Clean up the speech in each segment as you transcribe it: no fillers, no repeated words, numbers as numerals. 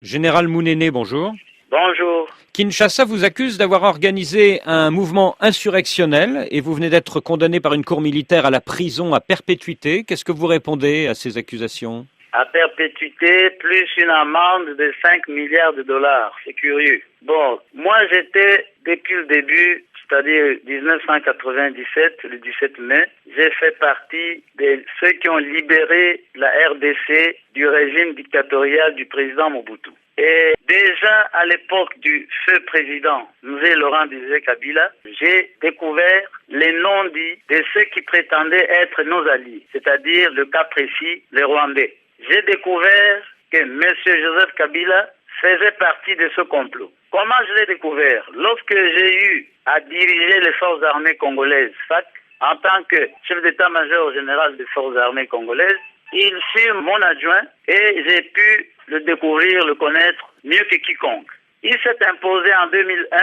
Général Mounene, bonjour. Bonjour. Kinshasa vous accuse d'avoir organisé un mouvement insurrectionnel et vous venez d'être condamné par une cour militaire à la prison à perpétuité. Qu'est-ce que vous répondez à ces accusations? À perpétuité, plus une amende de 5 milliards de dollars. C'est curieux. Bon, moi j'étais, depuis le début, c'est-à-dire 1997, le 17 mai, j'ai fait partie de ceux qui ont libéré la RDC du régime dictatorial du président Mobutu. Et déjà à l'époque du feu président Mzee Laurent Désiré Kabila, j'ai découvert les noms dits de ceux qui prétendaient être nos alliés, c'est-à-dire le cas précis, les Rwandais. J'ai découvert que M. Joseph Kabila faisait partie de ce complot. Comment je l'ai découvert? Lorsque j'ai eu à diriger les forces armées congolaises, FAC, en tant que chef d'état-major général des forces armées congolaises, il fut mon adjoint et j'ai pu le découvrir, le connaître mieux que quiconque. Il s'est imposé en 2001,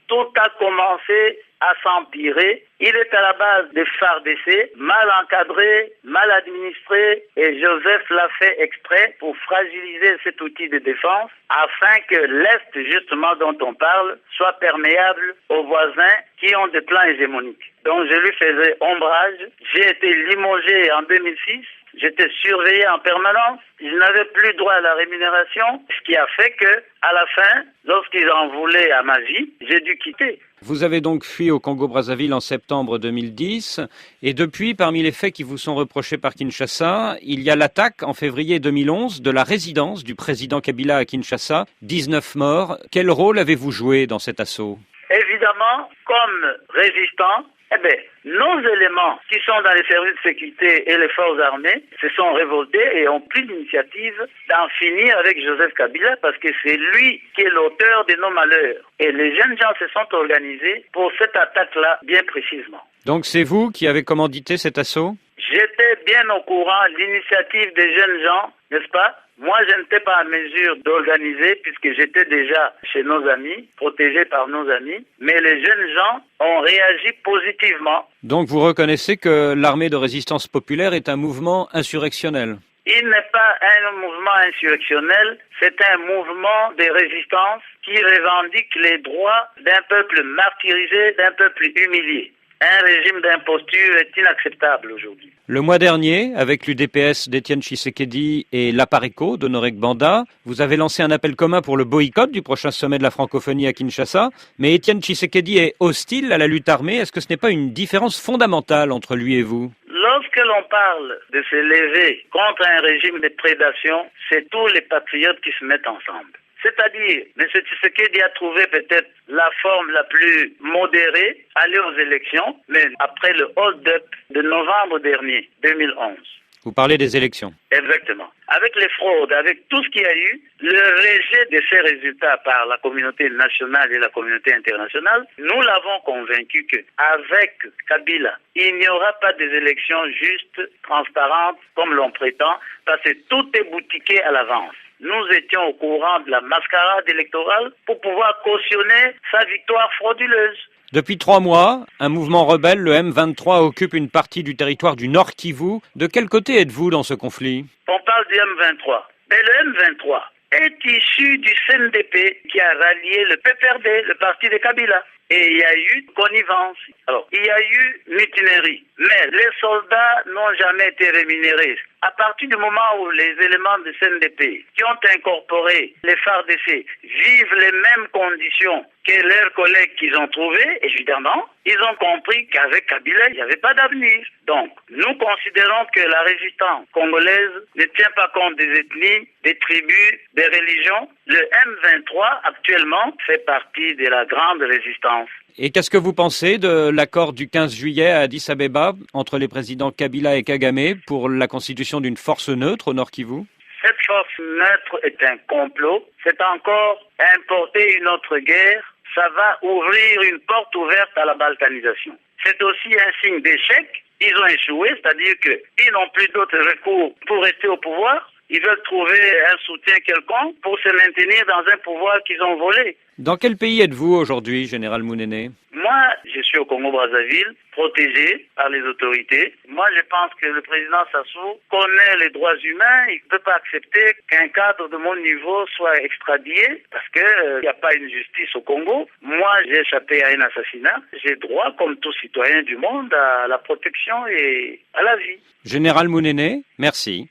tout a commencé à s'empirer. Il est à la base des FARDC, mal encadré, mal administré, et Joseph l'a fait exprès pour fragiliser cet outil de défense afin que l'Est, justement, dont on parle, soit perméable aux voisins qui ont des plans hégémoniques. Donc je lui faisais ombrage. J'ai été limogé en 2006. J'étais surveillé en permanence, je n'avais plus droit à la rémunération, ce qui a fait que, à la fin, lorsqu'ils en voulaient à ma vie, j'ai dû quitter. Vous avez donc fui au Congo-Brazzaville en septembre 2010 et depuis, parmi les faits qui vous sont reprochés par Kinshasa, il y a l'attaque en février 2011 de la résidence du président Kabila à Kinshasa, 19 morts. Quel rôle avez-vous joué dans cet assaut? Évidemment, comme résistant, nos éléments qui sont dans les services de sécurité et les forces armées se sont révoltés et ont pris l'initiative d'en finir avec Joseph Kabila parce que c'est lui qui est l'auteur de nos malheurs. Et les jeunes gens se sont organisés pour cette attaque-là bien précisément. Donc c'est vous qui avez commandité cet assaut? J'étais bien au courant de l'initiative des jeunes gens, n'est-ce pas? Moi, je n'étais pas en mesure d'organiser puisque j'étais déjà chez nos amis, protégé par nos amis. Mais les jeunes gens ont réagi positivement. Donc vous reconnaissez que l'armée de résistance populaire est un mouvement insurrectionnel? Il n'est pas un mouvement insurrectionnel, c'est un mouvement de résistance qui revendique les droits d'un peuple martyrisé, d'un peuple humilié. Un régime d'imposture est inacceptable aujourd'hui. Le mois dernier, avec l'UDPS d'Étienne Tshisekedi et l'Apareco d'Honoré Gbanda, vous avez lancé un appel commun pour le boycott du prochain sommet de la francophonie à Kinshasa. Mais Étienne Tshisekedi est hostile à la lutte armée. Est-ce que ce n'est pas une différence fondamentale entre lui et vous? Lorsque l'on parle de se lever contre un régime de prédation, c'est tous les patriotes qui se mettent ensemble. C'est-à-dire, M. Tshisekedi a trouvé peut-être la forme la plus modérée, aller aux élections, mais après le hold-up de novembre dernier, 2011. Vous parlez des élections. Exactement. Avec les fraudes, avec tout ce qu'il y a eu, le rejet de ces résultats par la communauté nationale et la communauté internationale, nous l'avons convaincu qu'avec Kabila, il n'y aura pas des élections justes, transparentes, comme l'on prétend, parce que tout est boutiqué à l'avance. Nous étions au courant de la mascarade électorale pour pouvoir cautionner sa victoire frauduleuse. Depuis 3 mois, un mouvement rebelle, le M23, occupe une partie du territoire du Nord Kivu. De quel côté êtes-vous dans ce conflit? On parle du M23. Mais le M23 est issu du CNDP qui a rallié le PPRD, le parti de Kabila. Et il y a eu connivence. Alors, il y a eu mutinerie. Mais les soldats n'ont jamais été rémunérés. À partir du moment où les éléments du CNDP qui ont incorporé les FARDC vivent les mêmes conditions que leurs collègues qu'ils ont trouvés, évidemment, ils ont compris qu'avec Kabila, il n'y avait pas d'avenir. Donc, nous considérons que la résistance congolaise ne tient pas compte des ethnies, des tribus, des religions. Le M23, actuellement, fait partie de la grande résistance. Et qu'est-ce que vous pensez de l'accord du 15 juillet à Addis Abeba entre les présidents Kabila et Kagame pour la constitution d'une force neutre au Nord Kivu? Cette force neutre est un complot. C'est encore importer une autre guerre. Ça va ouvrir une porte ouverte à la balkanisation. C'est aussi un signe d'échec. Ils ont échoué, c'est-à-dire qu'ils n'ont plus d'autres recours pour rester au pouvoir. Ils veulent trouver un soutien quelconque pour se maintenir dans un pouvoir qu'ils ont volé. Dans quel pays êtes-vous aujourd'hui, Général Mounene? Moi, je suis au Congo-Brazzaville, protégé par les autorités. Moi, je pense que le président Sassou connaît les droits humains. Il ne peut pas accepter qu'un cadre de mon niveau soit extradié parce qu'il n'y a pas une justice au Congo. Moi, j'ai échappé à un assassinat. J'ai droit, comme tout citoyen du monde, à la protection et à la vie. Général Mounene, merci.